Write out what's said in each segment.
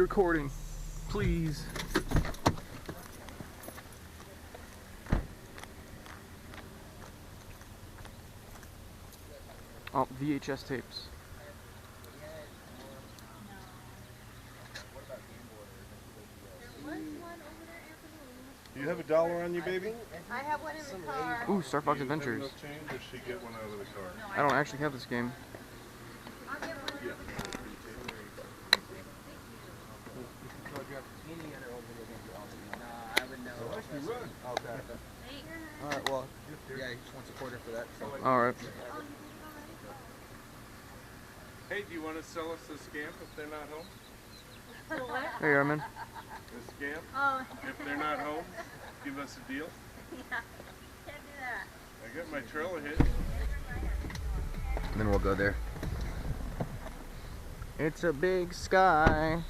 recording, please. Oh, VHS tapes. Do you have $1 on you, baby? I have one in the car. Ooh, Star Fox Adventures. No change, or she get one out of the car? I don't actually have this game. I'll get one. Yeah. I would know. Okay. Alright, well, yeah, he just wants a quarter for that. So. Alright. Hey, do you want to sell us the scamp if they're not home? What? Hey, Armin. The scamp? Oh. If they're not home, give us a deal. Yeah. Can't do that. I got my trailer hit. And then we'll go there. It's a big sky.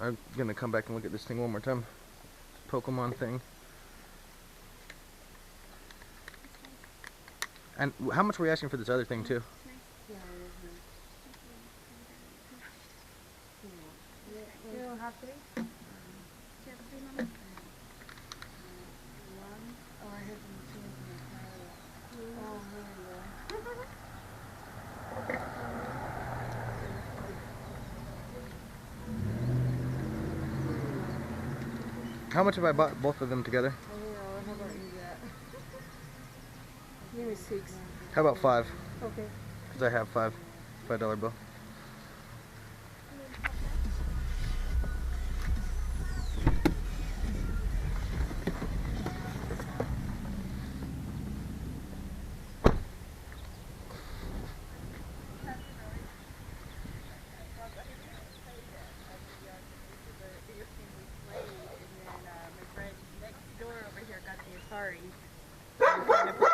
I'm gonna come back and look at this thing one more time. Pokemon thing. And how much were you asking for this other thing too? You don't have three? Do you have three, Mama? How much have I bought both of them together? How about you that? Give me 6. How about 5? Okay. Because I have $5 bill.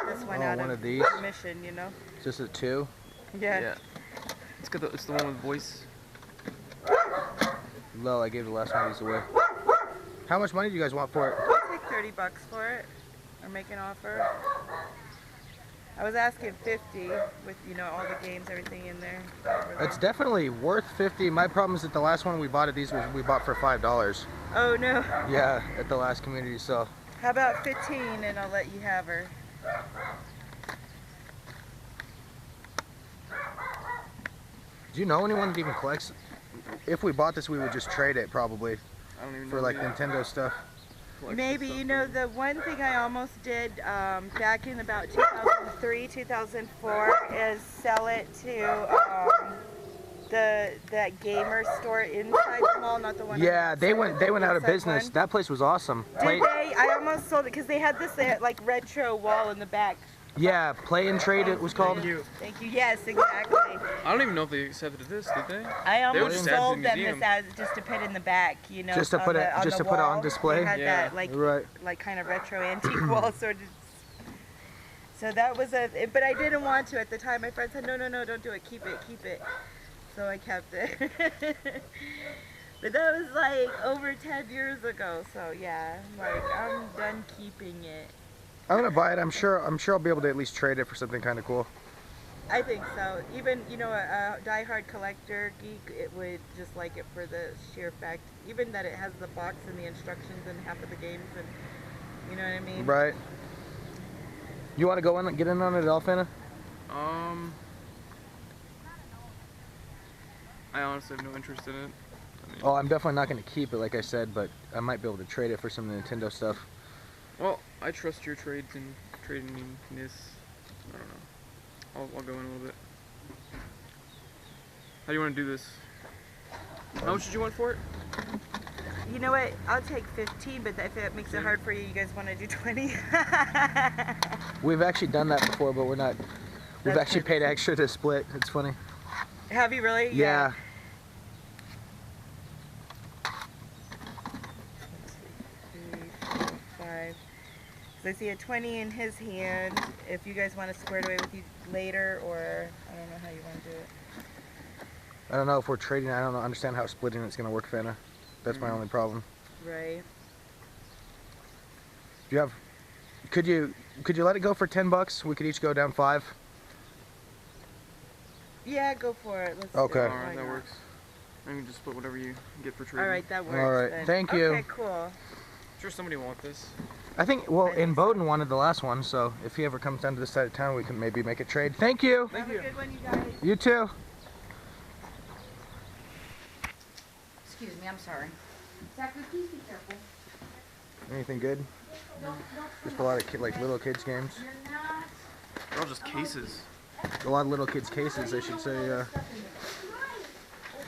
This one Oh, out one of of these? commission, you know? Is this a 2? Yeah. It's good. It's the one with voice. Low. I gave the last one of these away. How much money do you guys want for it? I'll take 30 bucks for it, or make an offer. I was asking 50 with, you know, all the games, everything in there. It's definitely worth 50. My problem is that the last one we bought at these was we bought for $5. Oh no. Yeah, at the last community sale. How about 15 and I'll let you have her. Do you know anyone that even collects? If we bought this, we would just trade it probably. I don't even for know like Nintendo stuff. Maybe, you know, the one thing I almost did back in about 2003, 2004 is sell it to that gamer store inside the mall, not the one. Yeah, they went out of inside business. one. That place was awesome. Did they? I almost sold it because they had this like retro wall in the back. Yeah, Play and Trade it was called. Thank you. Thank you. Yes, exactly. I don't even know if they accepted this, did they? I almost just add to sold the them museum. this as just to put in the back, you know. Just to put it, just to put it on display. They had Yeah. that like Right. like kind of retro antique wall sort of. So that was but I didn't want to at the time. My friend said, no, don't do it. Keep it, keep it. So I kept it. But that was like over 10 years ago. So yeah, I'm done keeping it. I'm gonna buy it. I'm sure I'll be able to at least trade it for something kind of cool. I think so. Even, you know, a diehard collector geek, it would just like it for the sheer fact, even that it has the box and the instructions and half of the games, and you know what I mean? Right. You want to go in and get in on it, Alfana? I honestly have no interest in it. I mean, Oh, I'm definitely not gonna keep it, like I said, but I might be able to trade it for some Nintendo stuff. well, I trust your trades and tradingness. I don't know. I'll go in a little bit. How do you want to do this? How much did you want for it? You know what? I'll take 15, but if it makes it hard for you, you guys want to do 20? We've actually done that before, but we're not. We've That's actually good. paid extra to split. It's funny. Have you really? Yeah. 5. So I see a 20 in his hand. If you guys want to square it away with you later, or I don't know how you want to do it. I don't know if we're trading. I don't understand how splitting it's gonna work, Fana. That's my only problem. Right. Do you have? Could you let it go for $10? We could each go down 5. Yeah, go for it. Let's Okay. do it. Alright, Why that not? works. I can just split whatever you get for trading. Alright, that works. Alright, then. thank you. Okay, cool. Sure, somebody will want this. I think. Well, in Bowden wanted the last one, so if he ever comes down to this side of town, we can maybe make a trade. Thank you. Have a good one, you guys. You too. Excuse me, I'm sorry. Zachary, please be careful. Anything good? Don't Just a lot of little kids games. You're not. They're all just cases. A lot of little kids cases, I should say. What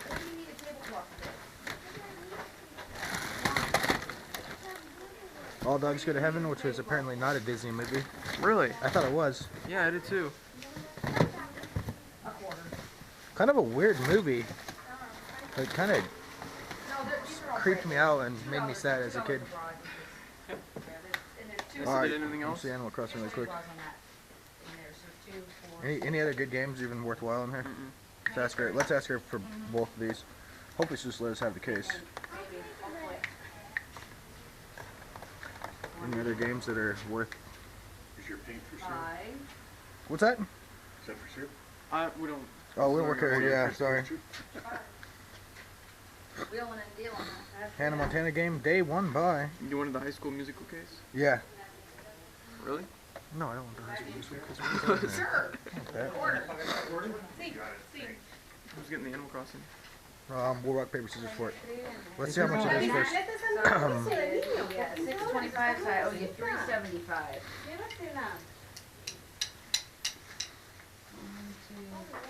do you need a tablecloth for? All Dogs Go to Heaven, which was apparently not a Disney movie. Really? I thought it was. Yeah, I did too. A quarter. Kind of a weird movie. It kind of No, these are all creeped me out and made me sad as a kid. And there's two All right, Did anything let's else? see Animal Crossing really quick. straws on that. And there's 2, 4. Any other good games even worthwhile in here? Let's ask her. Let's ask her for both of these. Hopefully she'll just let us have the case. Any other games that are worth? Is your paint for sale? 5. What's that? Is that for sale? We don't. Oh, we don't work here. Yeah, sorry. Wheeling and dealing. Hannah Montana game, day 1 buy. You wanted the High School Musical case? Yeah. Really? No, I don't want the high school musical because Sure. Order. See. Who's getting the Animal Crossing? we'll rock paper scissors for it. Let's see how much it is first. Yeah, 625, so I owe you 375.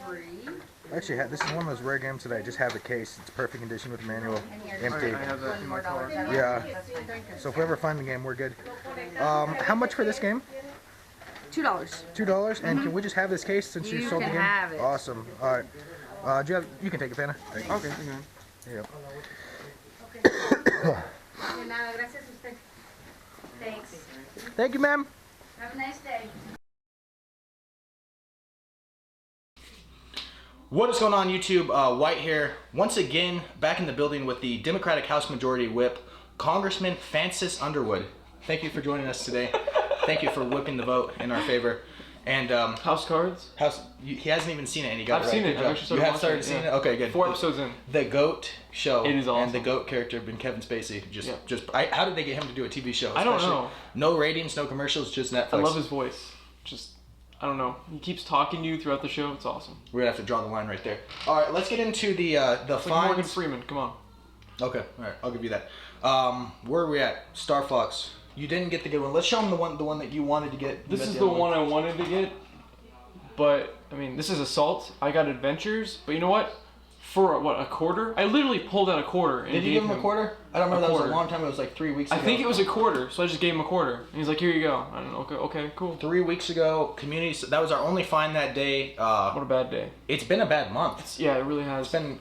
1, 2, 3. Actually, this is one of those rare games that I just have the case. It's perfect condition with the manual, And here's empty. I have that in my car. Yeah. So if we ever find the game, we're good. How much for this game? $2. $2. And can we just have this case since you You sold the can game? have it. Awesome. All right. You can take it, Fana. Thank you. Okay, okay. Yep. De nada, gracias a usted. Thanks. Thank you, ma'am. Have a nice day. What is going on, YouTube? White here, once again back in the building with the Democratic House Majority Whip, Congressman Francis Underwood. Thank you for joining us today. Thank you for whipping the vote in our favor. And House Cards? he hasn't even seen it, and he got I've it right. seen it. Good I've job. actually You have started started watching it, seeing it? Okay, good. 4 episodes in. The GOAT show. It is awesome. And the GOAT character been Kevin Spacey. How did they get him to do a TV show? I don't Especially know. No ratings, no commercials, just Netflix. I love his voice. I don't know. He keeps talking to you throughout the show. It's awesome. We're gonna have to draw the line right there. All right, let's get into the It's like Morgan fines. Freeman. Come on. Okay, all right, I'll give you that. Where are we at? Star Fox. You didn't get the good one. Let's show them the one that you wanted to get. This is the one I wanted to get, but I mean, this is Assault. I got Adventures, but you know what? For what, a quarter? I literally pulled out a quarter. And Did you gave give him a quarter? I don't remember. a That was quarter. a long time. It was like 3 weeks ago. I think it was a quarter, so I just gave him a quarter. And he's like, "Here you go." I don't know. Okay, cool. 3 weeks ago. Community. That was our only fine that day. What a bad day. It's been a bad month. Yeah, it really has. It's been.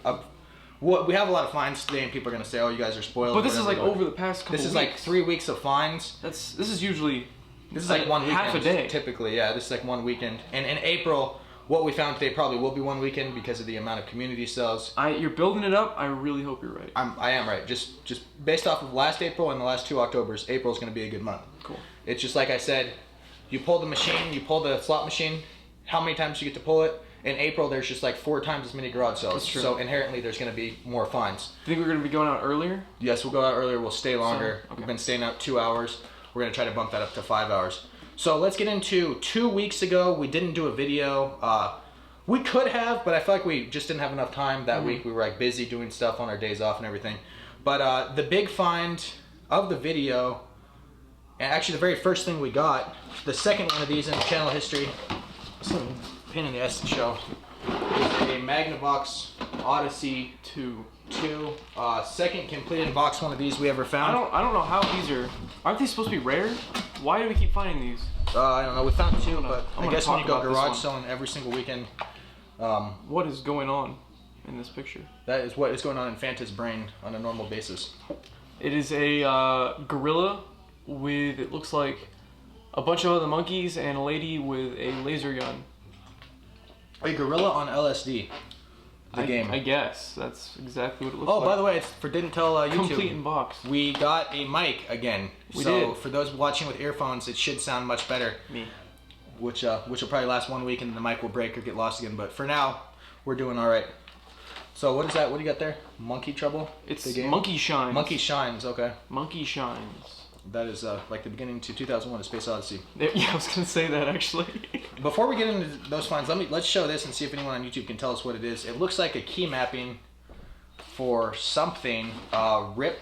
We have a lot of fines today, and people are gonna say, "Oh, you guys are spoiled." But this is whatever, like but over the past couple This is weeks. like 3 weeks of fines. This is usually. This is like one weekend. half a day. Typically, yeah. This is like one weekend. And in April, what we found today probably will be one weekend because of the amount of community sales. You're building it up. I really hope you're right. I am right. Just based off of last April and the last 2 Octobers, April's going to be a good month. Cool. It's just like I said, you pull the machine, you pull the slot machine, how many times do you get to pull it? In April, there's just like 4 times as many garage sales. That's true. So inherently, there's going to be more fines. Think we're gonna be going out earlier? Yes, we'll go out earlier. We'll stay longer. So, okay. We've been staying out 2 hours. We're going to try to bump that up to 5 hours. So let's get into 2 weeks ago. We didn't do a video. We could have, but I feel like we just didn't have enough time that week. We were like busy doing stuff on our days off and everything. But the big find of the video, and actually the very first thing we got, the second one of these in channel history, some pain in the ass to show, is a Magnavox Odyssey 2. Second completed box one of these we ever found. I don't know how these are. Aren't they supposed to be rare? Why do we keep finding these? I don't know. We found 2, but I'm I gonna guess when you talk go about this garage one. selling every single weekend, What is going on in this picture? that is what is going on in Fanta's brain on a normal basis. It is a gorilla with, it looks like, a bunch of other monkeys and a lady with a laser gun. A gorilla on LSD. the game. I guess that's exactly what it looks like. Oh, by the way, didn't tell YouTube. Complete in box. We got a mic again. We so did. For those watching with earphones, it should sound much better. Me. Which will probably last 1 week and the mic will break or get lost again. But for now, we're doing all right. So what is that? What do you got there? Monkey Trouble? It's the game? Monkey Shines. Monkey Shines. Okay. Monkey Shines. That is like the beginning to 2001: A Space Odyssey. Yeah, I was gonna say that actually. Before we get into those finds, let's show this and see if anyone on YouTube can tell us what it is. It looks like a key mapping for something. Rip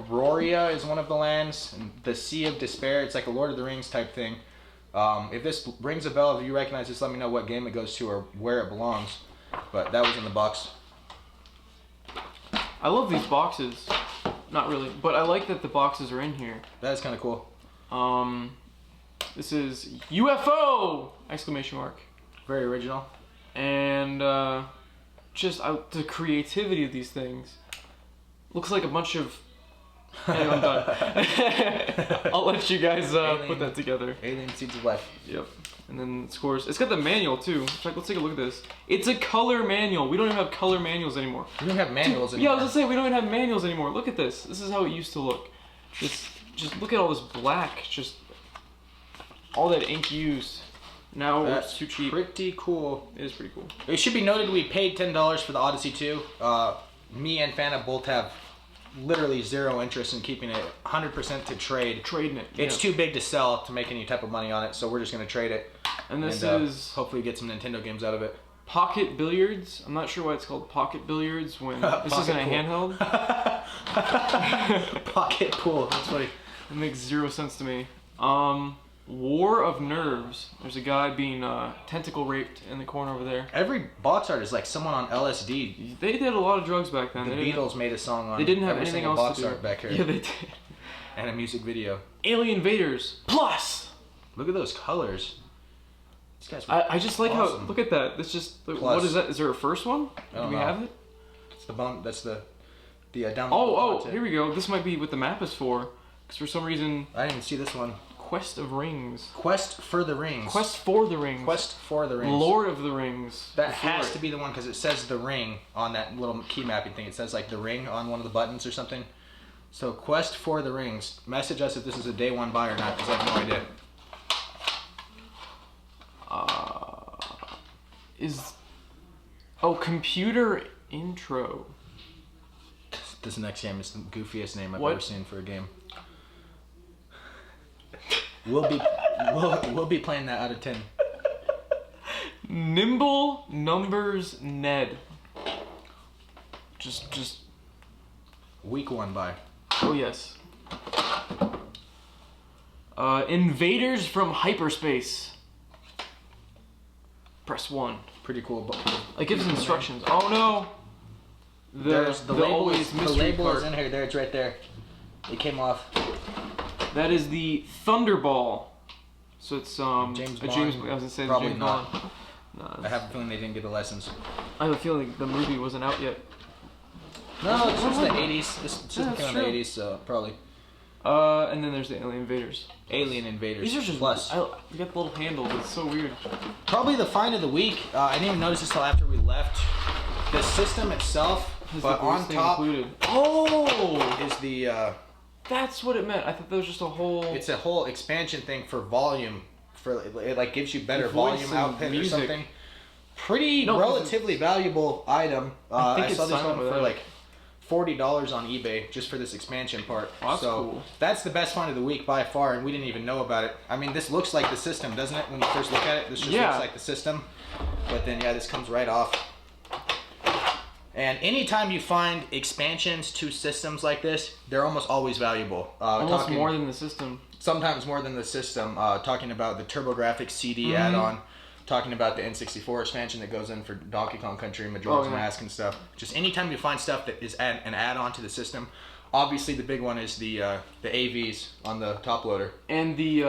Roria is one of the lands, and the Sea of Despair. It's like a Lord of the Rings type thing. If this rings a bell, if you recognize this, let me know what game it goes to or where it belongs. But that was in the box. I love these boxes. Not really, but I like that the boxes are in here. That is kind of cool. This is UFO! Exclamation mark. Very original. And just the creativity of these things. Looks like a bunch of... Anyway, I'm done. I'll let you guys put that together. Alien Seeds of Life. Yep. And then it scores. It's got the manual too. In fact, let's take a look at this. It's a color manual. We don't even have color manuals anymore. We don't have manuals Yeah, anymore. I was gonna say we don't even have manuals anymore. Look at this. This is how it used to look. Just look at all this black. Just all that ink used. Now That's it's too cheap. Pretty cool. It is pretty cool. It should be noted we paid $10 for the Odyssey 2. Me and Fana both have literally zero interest in keeping it 100% to trade. Trading it. It's yeah. too big to sell to make any type of money on it, so we're just going to trade it. And this is hopefully get some Nintendo games out of it. Pocket Billiards. I'm not sure why it's called Pocket Billiards when this isn't a handheld. Pocket pool. That's funny. It makes zero sense to me. War of Nerves. There's a guy being tentacle raped in the corner over there. Every box art is like someone on LSD. They did a lot of drugs back then. The Beatles made a song on. They didn't have every anything single else box to do. art back here. Yeah, they did. And a music video. Alien Invaders Plus. Look at those colors. These guys. I just like awesome. how. Look at that. That's just. Plus. What is that? Is there a first one? I don't Do we know. have it? It's the bump. That's the download. Oh, content. here we go. This might be what the map is for. Because for some reason, I didn't even see this one. Quest of Rings. Quest for the Rings. Quest for the Rings. Quest for the Rings. Lord of the Rings. That before has it. to be the one because it says the ring on that little key mapping thing. It says like the ring on one of the buttons or something. So Quest for the Rings. Message us if this is a day one buy or not because I have no idea. Computer Intro. This next game is the goofiest name I've What? ever seen for a game. We'll be playing that out of 10. Nimble Numbers Ned. Just. Week one buy. Oh yes. Invaders from Hyperspace. Press 1. Pretty cool. It gives instructions. Oh no. There's the label. always The mystery label part. is in here. There, it's right there. It came off. That is the Thunderball. So it's James a Bond? James. I was gonna say the Probably James not. Bond. No, I have a feeling they didn't get a license. I have a feeling the movie wasn't out yet. No, this was the 80s. This system that's came out in true. the 80s, so probably. And then there's the Alien Invaders. Alien Invaders. These are just Plus. we got the little handle. It's so weird. Probably the find of the week. I didn't even notice this till after we left. The system itself, Has but the on voice thing top included. Oh, is the. that's what it meant. I thought that was just a whole. It's a whole expansion thing for volume. For it like gives you better The voice volume and output music. or something. Pretty No, 'cause relatively valuable item. I think I it's saw this silent one for without like it. $40 on eBay just for this expansion part. Oh, that's so cool. that's the best find of the week by far, and we didn't even know about it. I mean, this looks like the system, doesn't it? When you first look at it, this just Yeah. looks like the system. But then, yeah, this comes right off. And anytime you find expansions to systems like this, they're almost always valuable. Almost more than the system. Sometimes more than the system. Talking about the TurboGraphics CD Mm-hmm. add-on. Talking about the N64 expansion that goes in for Donkey Kong Country, Majora's Oh, yeah. Mask and stuff. Just anytime you find stuff that is an add-on to the system. Obviously, the big one is the AVs on the top loader. And the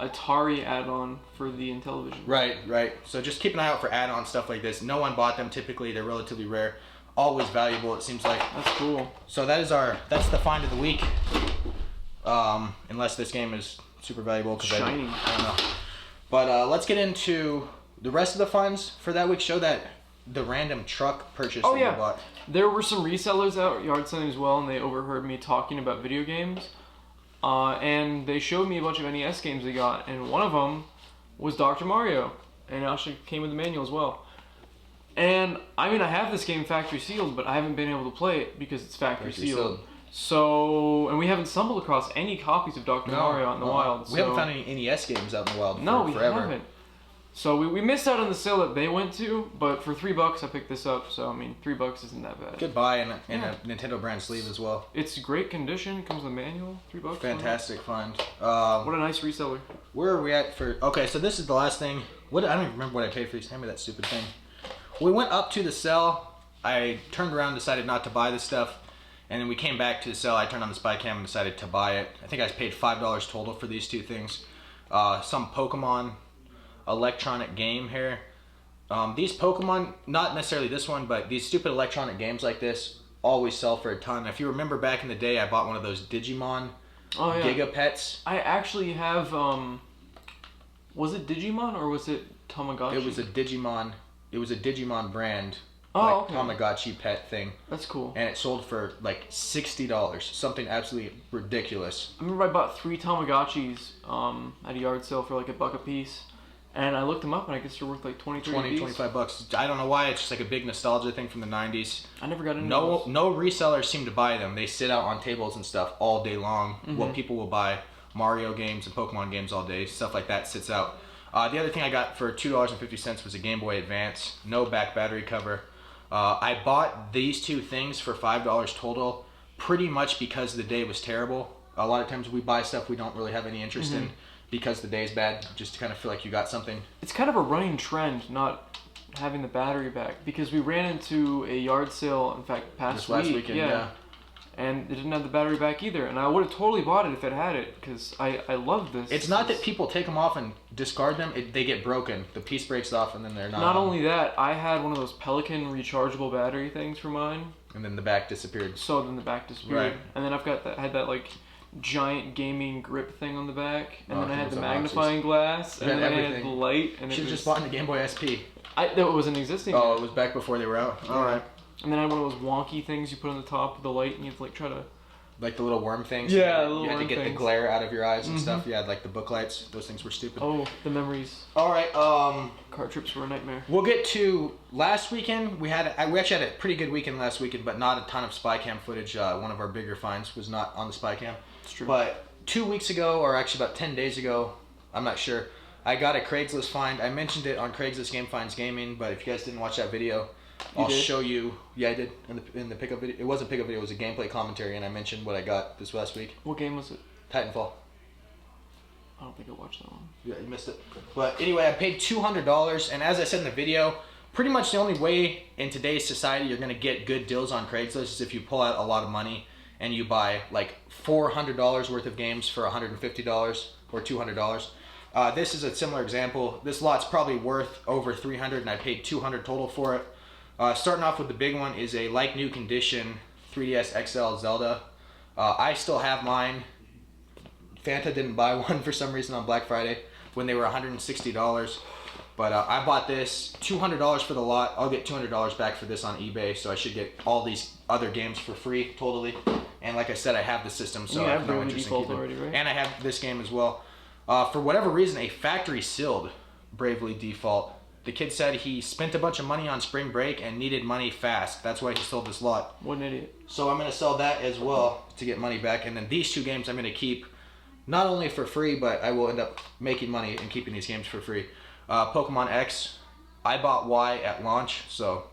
Atari add-on for the Intellivision. Right. So just keep an eye out for add-on stuff like this. No one bought them. Typically, they're relatively rare. Always valuable, it seems like. That's cool. So that's the find of the week. Unless this game is super valuable. Shiny. I don't know. But let's get into the rest of the finds for that week. Show that the random truck purchase Oh that yeah, you bought. there were some resellers out at yard selling as well, and they overheard me talking about video games. And they showed me a bunch of NES games they got, and one of them was Dr. Mario, and it actually came with the manual as well. And I mean, I have this game factory sealed, but I haven't been able to play it because it's factory sealed. So, and we haven't stumbled across any copies of Dr. Mario out in the wild. We haven't found any NES games out in the wild we haven't. So we missed out on the sale that they went to, but for $3 I picked this up. So I mean, $3 isn't that bad. Good buy, and a Nintendo brand sleeve as well. It's great condition. Comes with a manual. $3. Fantastic find. What a nice reseller. Where are we at for? Okay, so this is the last thing. I don't even remember what I paid for these. Hand me that stupid thing. We went up to the cell. I turned around, decided not to buy this stuff, and then we cam back to the cell. I turned on the spy cam and decided to buy it. I think I paid $5 total for these two things. Some Pokemon electronic game here. These Pokemon, not necessarily this one, but these stupid electronic games like this always sell for a ton. If you remember back in the day, I bought one of those Digimon Gigapets. I actually have, was it Digimon or was it Tamagotchi? It was a Digimon. It was a Digimon brand. Okay. Tamagotchi pet thing. That's cool. And it sold for like $60. Something absolutely ridiculous. I remember I bought 3 Tamagotchis at a yard sale for like $1 a piece. And I looked them up, and I guess they're worth like 25 bucks. I don't know why. It's just like a big nostalgia thing from the 90s. I never got into those. No resellers seem to buy them. They sit out on tables and stuff all day long. What people will buy, Mario games and Pokemon games all day. Stuff like that sits out. The other thing I got for $2.50 was a Game Boy Advance. No back battery cover. I bought these two things for $5 total pretty much because the day was terrible. A lot of times we buy stuff we don't really have any interest in. Because the day's bad, just to kind of feel like you got something. It's kind of a running trend not having the battery back, because we ran into a yard sale, in fact, last weekend, yeah. And it didn't have the battery back either, and I would have totally bought it if it had it, because I love this. It's not that people take them off and discard them, they get broken. The piece breaks off and then they're not. Not only that, I had one of those Pelican rechargeable battery things for mine. And then the back disappeared. So then the back disappeared. Right. And then I had that like giant gaming grip thing on the back, and then I had the magnifying glass, and then I had the light, and should have just bought the Game Boy SP. That was an existing. Oh, it was back before they were out. All right. And then I had one of those wonky things you put on the top of the light, and you have to like try to. Like the little worm things. Yeah, you had to get the glare out of your eyes and stuff. Yeah, like the book lights. Those things were stupid. Oh, the memories. All right. Car trips were a nightmare. We'll get to last weekend. We actually had a pretty good weekend last weekend, but not a ton of spy cam footage. One of our bigger finds was not on the spy cam. It's true. But 2 weeks ago, or actually about 10 days ago, I'm not sure, I got a Craigslist find. I mentioned it on Craigslist Game Finds Gaming, but if you guys didn't watch that video, I'll show you. Yeah, I did in the pickup video. It wasn't a pickup video; it was a gameplay commentary, and I mentioned what I got this last week. What game was it? Titanfall. I don't think I watched that one. Yeah, you missed it. But anyway, I paid $200, and as I said in the video, pretty much the only way in today's society you're going to get good deals on Craigslist is if you pull out a lot of money and you buy like $400 worth of games for $150 or $200. This is a similar example. This lot's probably worth over $300, and I paid $200 total for it. Starting off with the big one is a like new condition 3DS XL Zelda. I still have mine. Fanta didn't buy one for some reason on Black Friday when they were $160. But I bought this $200 for the lot. I'll get $200 back for this on eBay, so I should get all these other games for free totally. And like I said, I have the system, so I have no interest in keeping it. Right? And I have this game as well. For whatever reason, a factory sealed Bravely Default. The kid said he spent a bunch of money on spring break and needed money fast. That's why he sold this lot. What an idiot. So I'm going to sell that as well to get money back. And then these two games I'm going to keep not only for free, but I will end up making money and keeping these games for free. Pokemon X, I bought Y at launch, so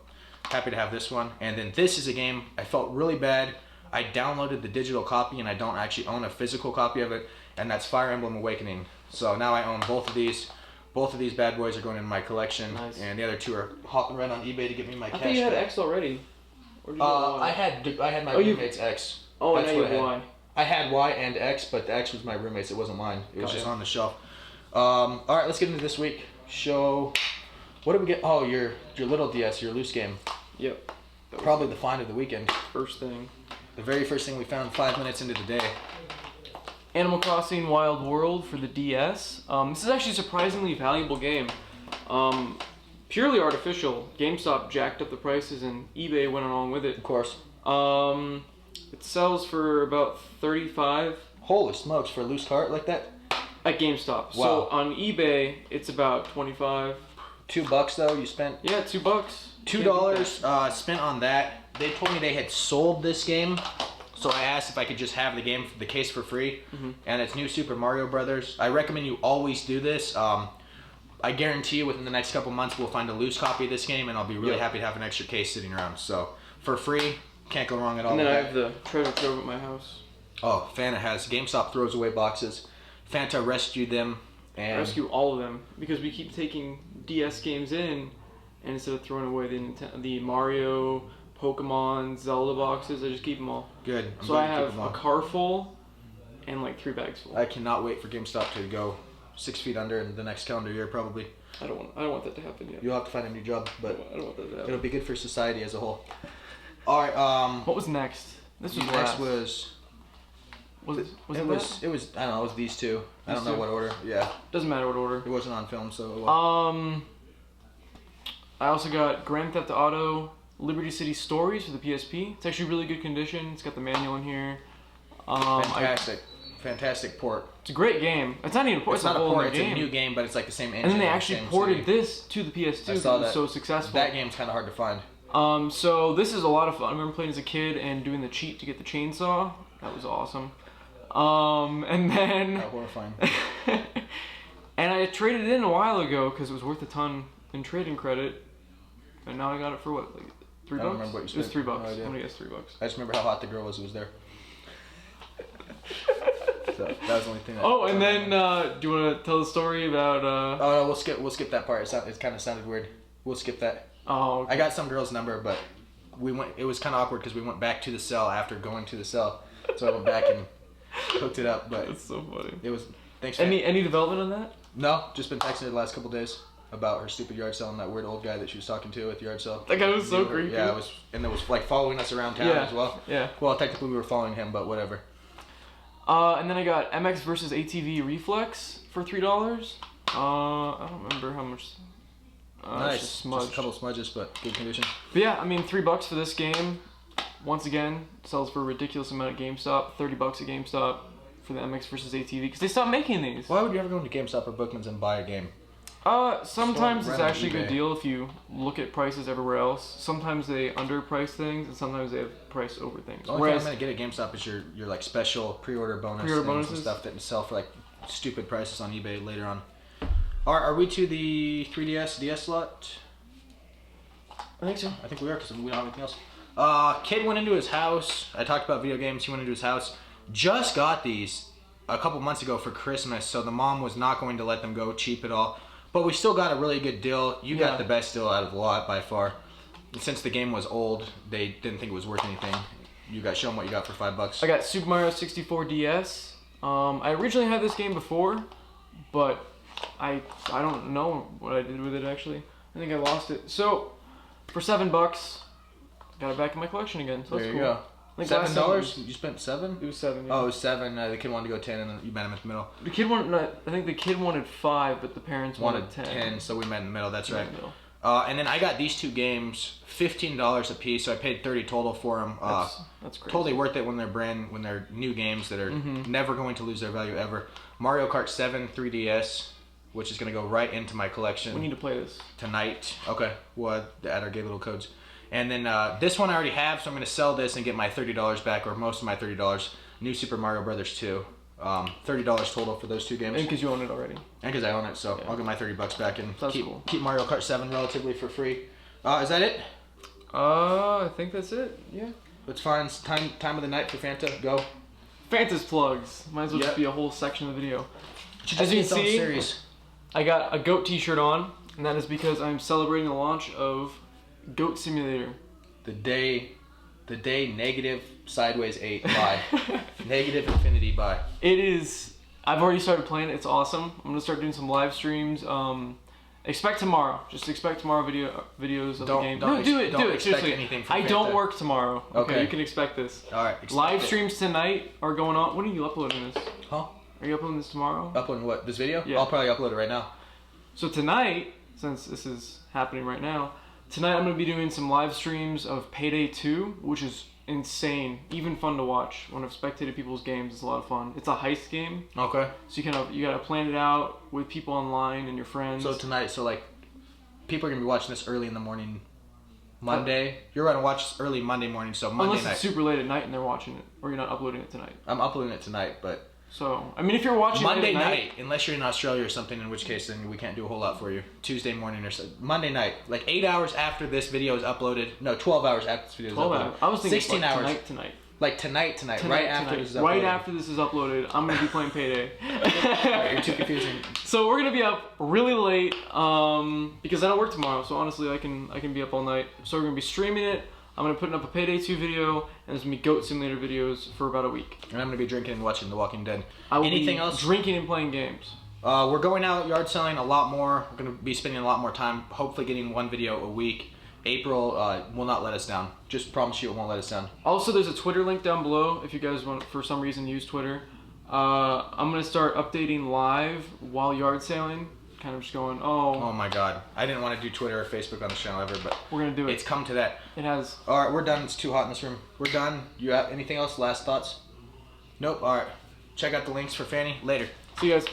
happy to have this one. And then this is a game I felt really bad. I downloaded the digital copy and I don't actually own a physical copy of it, and that's Fire Emblem Awakening. So now I own both of these. Both of these bad boys are going in my collection, and the other two are hopping right on eBay to get me my cash. I thought you had X already. Or did you I had my roommate's X. Oh, and now you have Y. I had Y and X, but the X was my roommate's. It wasn't mine. It was just on the shelf. All right, let's get into this week. Show. What did we get? Oh, your little DS, your loose game. Yep. Probably the find of the weekend. First thing. The very first thing we found 5 minutes into the day. Animal Crossing Wild World for the DS. This is actually a surprisingly valuable game. purely artificial. GameStop jacked up the prices and eBay went along with it. Of course. It sells for about $35 Holy smokes, for a loose cart like that? at GameStop. Wow. So on eBay, it's about $25. $2 though, you spent? Yeah, $2. $2 spent on that. They told me they had sold this game, so I asked if I could just have the case for free. And it's New Super Mario Brothers. I recommend you always do this. I guarantee you within the next couple months we'll find a loose copy of this game, and I'll be really happy to have an extra case sitting around. So for free, can't go wrong at all. And then with I that. have the treasure trove at my house. Oh, Fanta has GameStop throws away boxes. Fanta rescued them and Rescue all of them because we keep taking DS games in, and instead of throwing away the Mario, Pokemon, Zelda boxes, I just keep them all. good. So I have a car full and like 3 bags full. I cannot wait for GameStop to go 6 feet under in the next calendar year probably. I don't want that to happen yet. You'll have to find a new job, but I don't want that to happen. it'll be good for society as a whole. All right. What was next? This was Next last. was it I don't know, it was these two. I don't These know two? what order. Yeah, Doesn't matter what order. it wasn't on film, so. I also got Grand Theft Auto Liberty City Stories for the PSP. It's actually really good condition. It's got the manual in here. Fantastic port. It's a great game. It's not even a port. It's not a whole port. new It's game. a new game, but it's like the same engine. And then they and actually same ported city. this to the PS2 I because it saw was that. so successful. That game's kind of hard to find. So this is a lot of fun. I remember playing as a kid and doing the cheat to get the chainsaw. That was awesome. And then Horrifying. and I traded it in a while ago because it was worth a ton in trading credit. And now I got it for what, like $3? I don't remember what you It was spent. $3. No idea. I'm gonna guess $3. I just remember how hot the girl was who was there. So that was the only thing. Oh, and then do you want to tell the story about? Oh no, we'll skip that part. It kind of sounded weird. We'll skip that. Oh, okay. I got some girl's number, but it was kind of awkward because we went back to the cell after going to the cell. So I went back and hooked it up, but That's so funny. it was. Thanks. For Any development on that? No, just been texting her the last couple days about her stupid yard sale and that weird old guy that she was talking to at the yard sale. That guy was so creepy. Yeah, it was like following us around town as well. Yeah. Well, technically we were following him, but whatever. And then I got MX versus ATV Reflex for $3. I don't remember how much. Nice. Just Just a couple smudges, but good condition. But yeah, I mean $3 for this game. Once again, sells for a ridiculous amount at GameStop. $30 at GameStop for the MX versus ATV because they stopped making these. Why would you ever go into GameStop or Bookman's and buy a game? Sometimes Right it's on actually a good eBay. deal if you look at prices everywhere else. Sometimes they underprice things, and sometimes they have price over things. The only thing I'm gonna get at GameStop is your like special pre-order bonus Pre-order things and bonuses? stuff that sell for like stupid prices on eBay later on. Are we to the 3DS DS slot? I think so. I think we are because we don't have anything else. Kid went into his house. I talked about video games. He went into his house. Just got these a couple months ago for Christmas, so the mom was not going to let them go cheap at all. But we still got a really good deal. You got the best deal out of the lot by far. Since the game was old, they didn't think it was worth anything. You got show them what you got for $5. I got Super Mario 64 DS. I originally had this game before, but I don't know what I did with it actually. I think I lost it. So for $7, got it back in my collection again. So There that's you cool. go. I think last time $7? You spent $7? It was 7. Yeah. Oh, it was 7. The kid wanted to go 10, and then you met him at the middle. The kid wanted. I think the kid wanted 5, but the parents wanted 10. So we met in the middle. That's In the right. middle. And then I got these two games, $15 a piece. So I paid $30 total for them. That's crazy. Totally worth it when they're new games that are never going to lose their value ever. Mario Kart 7 3DS, which is going to go right into my collection. We need to play this tonight. Okay, we'll add our gay little codes. And then this one I already have, so I'm going to sell this and get my $30 back, or most of my $30. New Super Mario Brothers 2. $30 total for those two games. and because you own it already. And because I own it, so I'll get my $30 back and That's keep, cool. keep Mario Kart 7 relatively for free. Is that it? I think that's it. Yeah. It's fine. It's time of the night for Fanta. Go. Fantas plugs. Might as well just Yep. be a whole section of the video. Should As you its own can see, series. I got a goat t-shirt on, and that is because I'm celebrating the launch of Goat Simulator. The day negative sideways 8 bye. Negative infinity bye. It is. I've already started playing it. It's awesome. I'm gonna start doing some live streams. Expect tomorrow. Just expect tomorrow videos of the game. Don't No, do it. don't Do it. expect Seriously. anything from I don't Fanta. work tomorrow. Okay. You can expect this. All right. expect Live it. streams tonight are going on. When are you uploading this? Huh? Are you uploading this tomorrow? Uploading what? This video? Yeah. I'll probably upload it right now. So tonight, since this is happening right now. Tonight I'm going to be doing some live streams of Payday 2, which is insane, even fun to watch. When I've spectated people's games, it's a lot of fun. It's a heist game. Okay. So you gotta plan it out with people online and your friends. So tonight, like, people are gonna be watching this early in the morning, Monday. You're gonna watch this early Monday morning, so Monday unless night. it's super late at night and they're watching it, or you're not uploading it tonight. I'm uploading it tonight, but. So, I mean, if you're watching Monday it at night, unless you're in Australia or something, in which case then we can't do a whole lot for you. Tuesday morning or so. Monday night, like 8 hours after this video is uploaded. No, 12 hours after this video is 12 uploaded. hours. I was thinking 16 like hours. tonight. Like tonight, right after this is uploaded. Right after this is uploaded, I'm gonna be playing Payday. Right, you're too confusing. So we're gonna be up really late because I don't work tomorrow. So honestly, I can be up all night. So we're gonna be streaming it. I'm gonna put up a Payday 2 video, and there's gonna be Goat Simulator videos for about a week. And I'm gonna be drinking and watching The Walking Dead. Anything else? Drinking and playing games. We're going out yard selling a lot more. We're gonna be spending a lot more time. Hopefully, getting one video a week. April will not let us down. Just promise you, it won't let us down. Also, there's a Twitter link down below if you guys want, for some reason, use Twitter. I'm gonna start updating live while yard sailing. Kind of just going, Oh my God! I didn't want to do Twitter or Facebook on the channel ever, but we're gonna do it. It's come to that. It has. All right, we're done. It's too hot in this room. We're done. You have anything else? Last thoughts? Nope. All right. Check out the links for Fanny later. See you guys.